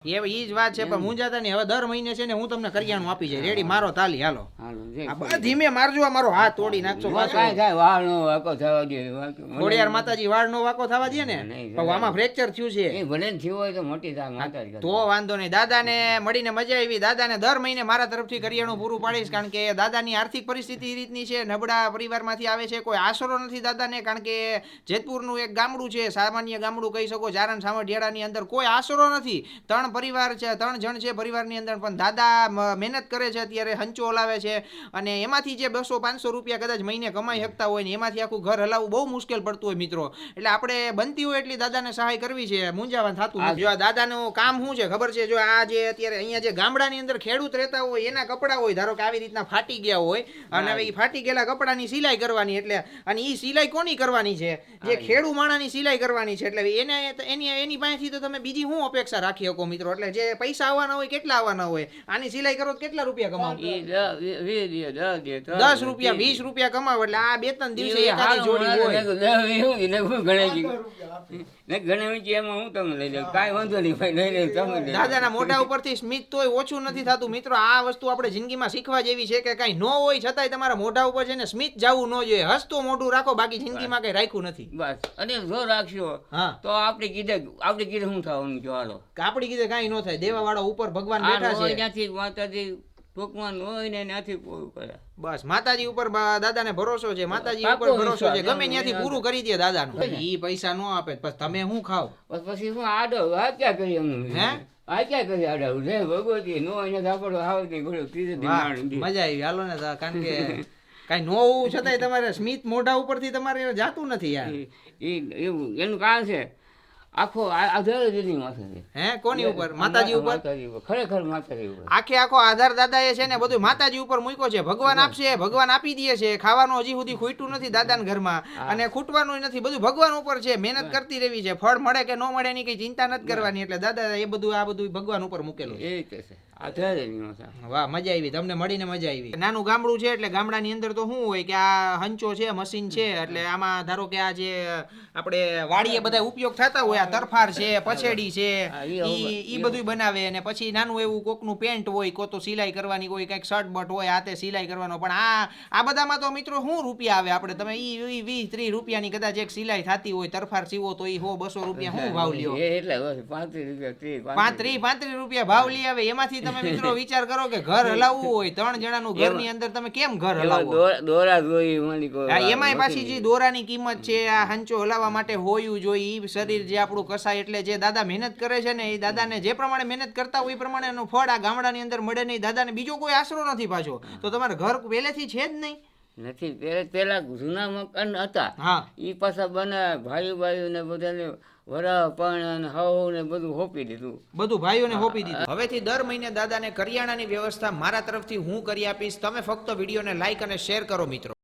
ઈ જ વાત છે પણ મુંજાતા નહીં. હવે દર મહિને છે ને હું તમને કરિયાણું આપી જાય રેડી મારો તાલી હાલો. ધીમે મારજો, મારો હાથ તોડી નાખશો પાછો. ખોડિયાર માતાજી વાળ નો વાકો થવા દે ને, આમાં ફ્રેક્ચર થયું છે ભલે થયું હોય તો મોટી તો વાંધો નહીં. દાદાને મળીને મજા આવી. દાદાને દર મહિને મારા તરફથી કરિયાણું પૂરું પાડીશ, કારણ કે દાદાની આર્થિક પરિસ્થિતિ રીતની છે, નબળા પરિવારમાંથી આવે છે, કોઈ આશરો નથી દાદાને. કારણ કે જેતપુરનું એક ગામડું છે, સામાન્ય ગામડું કહી શકો, જારણ સામઢિયાળાની અંદર કોઈ આશરો નથી. ત્રણ પરિવાર છે, 3 જણ છે પરિવારની અંદર, પણ દાદા મહેનત કરે છે, અત્યારે હંચો હલાવે છે, અને એમાંથી જે 200-500 રૂપિયા કદાચ મહિને કમાઈ શકતા હોય ને એમાંથી આખું ઘર હલાવવું બહુ મુશ્કેલ પડતું હોય મિત્રો. એટલે આપણે બનતી હોય એટલી દાદાને સહાય કરવી છે, મૂંઝાવાનું થતું નથી. જો આ દાદાનું કામ શું છે ખબર છે, જો આ જે અત્યારે અહીંયા જે ગામડાની અંદર ખેડૂત રહેતા હોય એના કપડાં હોય, ધારો કે આવી રીતના ફાટી ગયા હોય, અને હવે એ ફાટી ગયેલા કપડાની સિલાઈ કરવાની, એટલે અને એ સિલાઈ કોની કરવાની છે? જે ખેડૂ માણાની સિલાઈ કરવાની છે. એટલે એની પાસેથી તો તમે બીજી શું અપેક્ષા રાખી શકો મિત્રો? એટલે જે પૈસા આવવાના હોય કેટલા આવવાના હોય? આની સિલાઈ કરો કેટલા રૂપિયા કમાવો? 10 રૂપિયા 20 રૂપિયા કમાવો, એટલે આ 2-3 દિવસે એકાદી જોડી હોય. દાદાના મોઢા ઉપરથી સ્મિત તોય ઓછું નથી થતું મિત્રો. આ વસ્તુ આપણે જિંદગીમાં શીખવા જેવી છે કે કઈ ન હોય છતાંય તમારા મોઢા ઉપર છે ને સ્મિત જવું ન જોઈએ. હસતું મોઢું રાખો, બાકી જિંદગીમાં કઈ રાખ્યું નથી. બસ. અને જો રાખશો તો આપણે કીધે શું થવાનું? જો હાલો આપડી કીધે કઈ ન થાય. દેવા વાળા ઉપર ભગવાન બેઠા છે. ત્યાંથી માતાજી ટૂંકમાં હોય ને ત્યાંથી પૂરું કરે. બસ માતાજી ઉપર દાદાને ભરોસો છે, માતાજી ઉપર ભરોસો છે, ગમે ત્યાંથી પૂરું કરી દે દાદાનું. ઈ પૈસા ન આપે પછી તમે શું ખાવ? પછી શું આડો આ ક્યાં કરી અમે? હે આ ક્યાં કરી આડો રે ભગવતી નો અહીંયા આપણો આવતી ગયો ત્રીજે દિન મજા આવી. હાલો ને, કારણ કે કઈ નો હોવું છતાંય તમારે સ્મિત મોઢા ઉપરથી તમારે જાતું નથી યાર. એવું એનું કારણ છે આખો આધાર દીદી માથે છે. હે કોની ઉપર? માતાજી ઉપર. ખરેખર માતાજી ઉપર આખો આધાર દાદા એ છે ને બધું માતાજી ઉપર મૂક્યો છે. ભગવાન આપશે, ભગવાન આપી દે છે. ખાવાનું હજી સુધી ખૂટ્યું નથી દાદાના ઘરમાં, અને ખૂટવાનું નથી. બધું ભગવાન ઉપર છે. મહેનત કરતી રહેવી છે. ફળ મળે કે ન મળે એની કઈ ચિંતા નથી કરવાની. એટલે દાદા એ બધું આ બધું ભગવાન ઉપર મૂકેલું છે. વાહ, મજા આવી. તમને મળીને મજા આવી. નાનું ગામડું છે એટલે ગામડાની અંદર તો શું હોય કે આ હંચો છે, મશીન છે, એટલે આમાં ધારો કે આ જે આપણે વાડીએ બધા ઉપયોગ થતા હોય, આ તરફાર છે, પછેડી છે, ઈ બધું બનાવે. અને પછી નાનું એવું કોકનું પેન્ટ હોય, કો તો સિલાઈ કરવાની હોય, કઈક શર્ટ બટ હોય, હાથે સિલાઈ કરવાનો. પણ આ બધામાં તો મિત્રો શું રૂપિયા આવે? આપણે તમે ઈ 20-30 રૂપિયાની કદાચ એક સિલાઈ થતી હોય, તરફાર સીવો તો ઈ 100-200 રૂપિયા શું ભાવ લ્યો? 35 રૂપિયા ભાવ લઈ આવે. એમાંથી તમે મિત્રો વિચાર કરો કે ઘર હલાવવું હોય, 3 જણાનું ઘરની અંદર તમે કેમ ઘર હલાવો? દોરા જોઈ એમાંય પાછી જે દોરાની કિંમત છે, આ હંચો હલાવવા માટે હોયું જોઈએ, ઈ શરીર જે આપણું કસાય. એટલે જે દાદા મહેનત કરે છે ને, એ દાદાને જે પ્રમાણે મહેનત કરતા હોય એ પ્રમાણેનું ફળ આ ગામડાની અંદર મળે નહીં. દાદાને બીજો કોઈ આશરો નથી પાછો. તો તમારે ઘર પહેલેથી છે જ નહીં નથી. પેલા જૂના મકાન હતા, હા, ઈ પાછા બના ભાઈઓ ને બધાને વરા પણ હાવ ને બધું હોપી દીધું. બધું ભાઈઓને હોપી દીધું. હવેથી દર મહિને દાદાને કરિયાણાની વ્યવસ્થા મારા તરફથી હું કરી આપીશ. તમે ફક્ત વિડીયોને લાઈક અને શેર કરો મિત્રો.